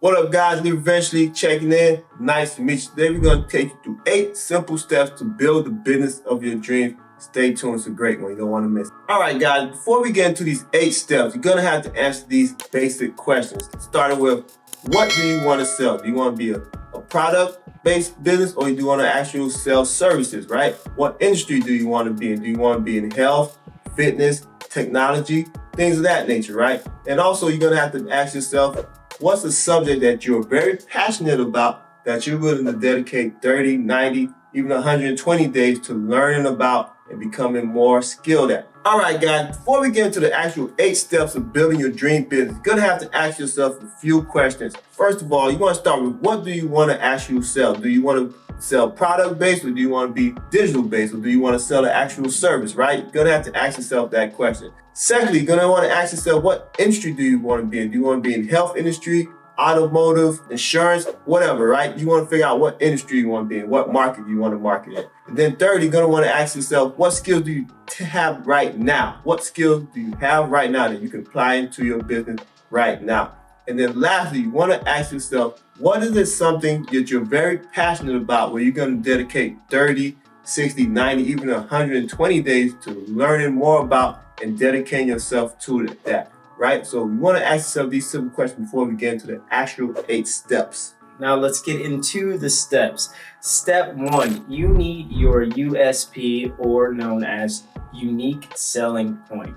What up, guys? We're eventually checking in. Nice to meet you. Today, we're going to take you through 8 simple steps to build the business of your dreams. Stay tuned. It's a great one. You don't want to miss it. All right, guys. Before we get into these 8 steps, you're going to have to answer these basic questions. Starting with, what do you want to sell? Do you want to be a product-based business, or do you want to actually sell services, right? What industry do you want to be in? Do you want to be in health, fitness, technology, things of that nature, right? And also, you're going to have to ask yourself, what's a subject that you're very passionate about that you're willing to dedicate 30, 90, even 120 days to learning about and becoming more skilled at? All right, guys, before we get into the actual 8 steps of building your dream business, you're going to have to ask yourself a few questions. First of all, you want to start with, what do you want to actually sell? Do you want to sell product-based, or do you want to be digital-based, or do you want to sell an actual service, right? You're going to have to ask yourself that question. Secondly, you're going to want to ask yourself, what industry do you want to be in? Do you want to be in health industry, automotive, insurance, whatever, right? You want to figure out what industry you want to be in, what market you want to market in. And then thirdly, you're going to want to ask yourself, what skills do you have right now? What skills do you have right now that you can apply into your business right now? And then lastly, you want to ask yourself, what is it something that you're very passionate about where you're going to dedicate 30, 60, 90, even 120 days to learning more about and dedicating yourself to that, right? So we want to ask yourself these simple questions before we get into the actual 8 steps. Now let's get into the steps. Step 1, you need your USP, or known as unique selling point.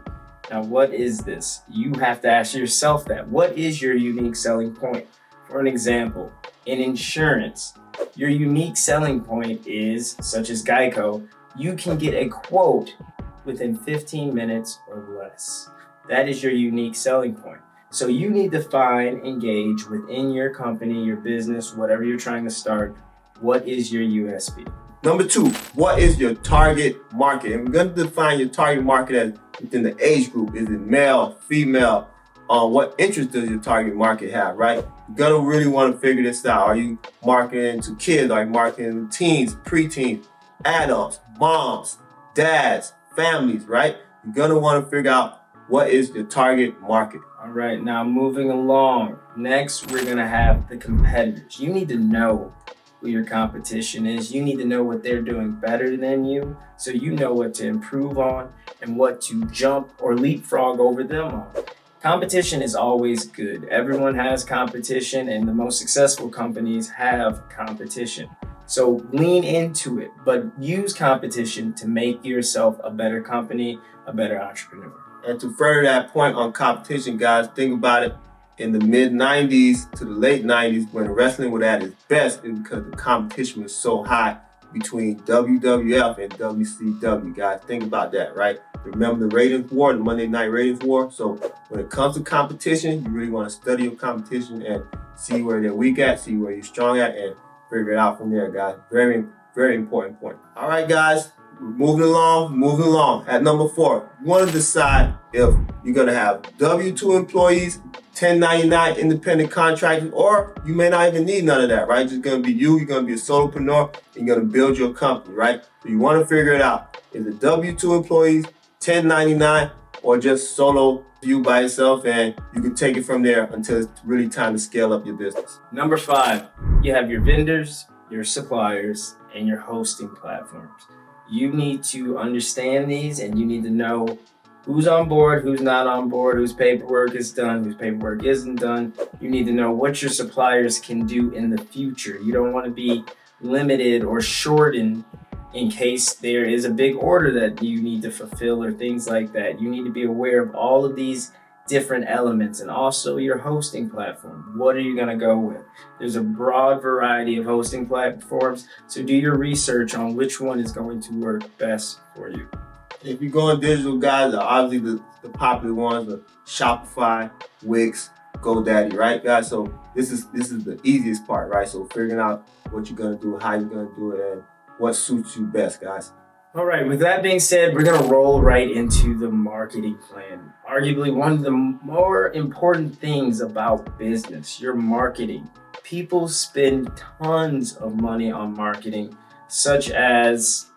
Now, what is this? You have to ask yourself that. What is your unique selling point? For an example, in insurance, your unique selling point is, such as Geico, you can get a quote within 15 minutes or less. That is your unique selling point. So you need to find, engage within your company, your business, whatever you're trying to start. What is your USP? Number 2, what is your target market? And we're going to define your target market as within the age group. Is it male, female? What interest does your target market have, right? You're going to really want to figure this out. Are you marketing to kids? Are you marketing to teens, preteens, adults, moms, dads, families, right? You're going to want to figure out what is your target market. All right, now moving along. Next, we're going to have the competitors. You need to know who your competition is. You need to know what they're doing better than you, so you know what to improve on and what to jump or leapfrog over them on. Competition is always good. Everyone has competition, and the most successful companies have competition. So lean into it, but use competition to make yourself a better company, a better entrepreneur. And to further that point on competition, guys, think about it. In the mid-90s to the late 90s, when wrestling was at its best, is because the competition was so high between WWF and WCW. Guys, think about that, right? Remember the ratings war, the Monday Night Ratings war? So when it comes to competition, you really want to study your competition and see where they're weak at, see where you're strong at, and figure it out from there, guys. Very, very important point. All right, guys. Moving along. At number 4, you want to decide if you're going to have W-2 employees, 1099 independent contractors, or you may not even need none of that, right? It's just going to be you. You're going to be a solopreneur, and you're going to build your company, right? So you want to figure it out. Is it W-2 employees, 1099, or just solo you by yourself, and you can take it from there until it's really time to scale up your business. Number 5, you have your vendors, your suppliers, and your hosting platforms. You need to understand these, and you need to know who's on board, who's not on board, whose paperwork is done, whose paperwork isn't done. You need to know what your suppliers can do in the future. You don't want to be limited or shortened in case there is a big order that you need to fulfill or things like that. You need to be aware of all of these different elements, and also your hosting platform. What are you going to go with? There's a broad variety of hosting platforms, so do your research on which one is going to work best for you. If you're going digital, guys, obviously the popular ones are Shopify, Wix, GoDaddy, right, guys? So this is the easiest part, right? So figuring out what you're going to do, how you're going to do it, and what suits you best, guys. All right, with that being said, we're going to roll right into the marketing plan. Arguably one of the more important things about business, your marketing. People spend tons of money on marketing, such as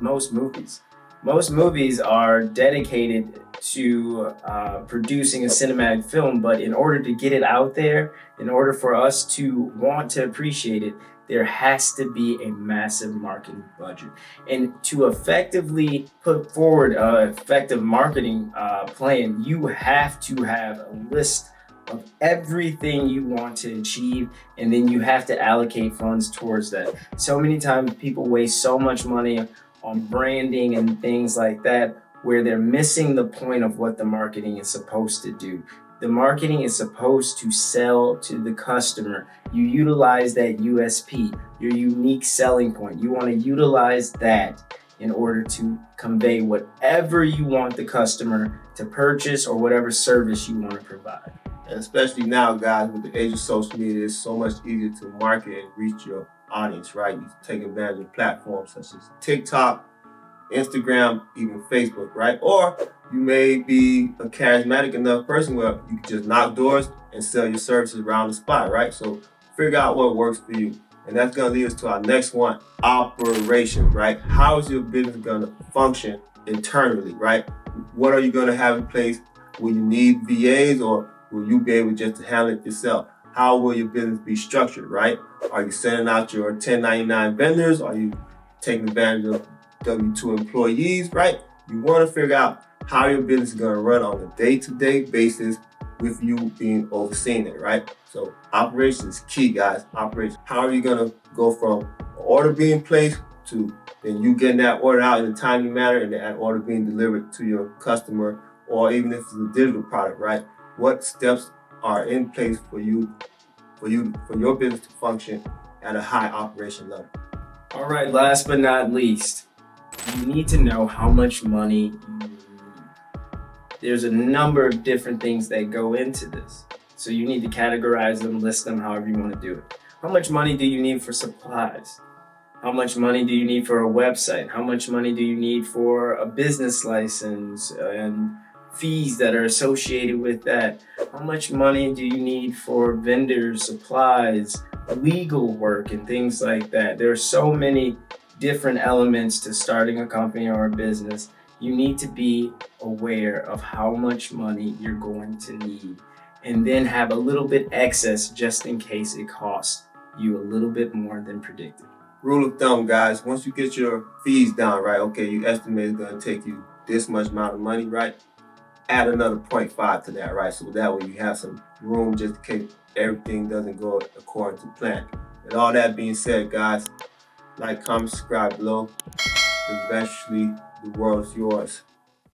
most movies. Most movies are dedicated to producing a cinematic film, but in order to get it out there, in order for us to want to appreciate it, there has to be a massive marketing budget. And to effectively put forward an effective marketing plan, you have to have a list of everything you want to achieve, and then you have to allocate funds towards that. So many times people waste so much money on branding and things like that, where they're missing the point of what the marketing is supposed to do. The marketing is supposed to sell to the customer. You utilize that USP, your unique selling point. You want to utilize that in order to convey whatever you want the customer to purchase or whatever service you want to provide. And especially now, guys, with the age of social media, it's so much easier to market and reach your audience, right? You take advantage of platforms such as TikTok, Instagram, even Facebook, right? Or you may be a charismatic enough person where you can just knock doors and sell your services around the spot, right? So figure out what works for you. And that's going to lead us to our next one, operations, right? How is your business going to function internally, right? What are you going to have in place? Will you need VAs, or will you be able just to handle it yourself? How will your business be structured, right? Are you sending out your 1099 vendors? Are you taking advantage of W-2 employees, right? You want to figure out how your business is going to run on a day-to-day basis with you being overseeing it, right? So operations is key, guys. Operations. How are you going to go from an order being placed to then you getting that order out in a timely manner and that order being delivered to your customer, or even if it's a digital product, right? What steps are in place for your business to function at a high operation level? All right, last but not least, you need to know how much money you need. There's a number of different things that go into this. So you need to categorize them, list them however you want to do it. How much money do you need for supplies? How much money do you need for a website? How much money do you need for a business license and fees that are associated with that? How much money do you need for vendors, supplies, legal work, and things like that? There are so many different elements to starting a company or a business. You need to be aware of how much money you're going to need, and then have a little bit excess just in case it costs you a little bit more than predicted. Rule of thumb, guys, once you get your fees down, right? Okay, you estimate it's going to take you this much amount of money, right? Add another 0.5 to that, right? So that way you have some room just in case everything doesn't go according to plan. And all that being said, guys, like, comment, subscribe below. Eventually, the world is yours.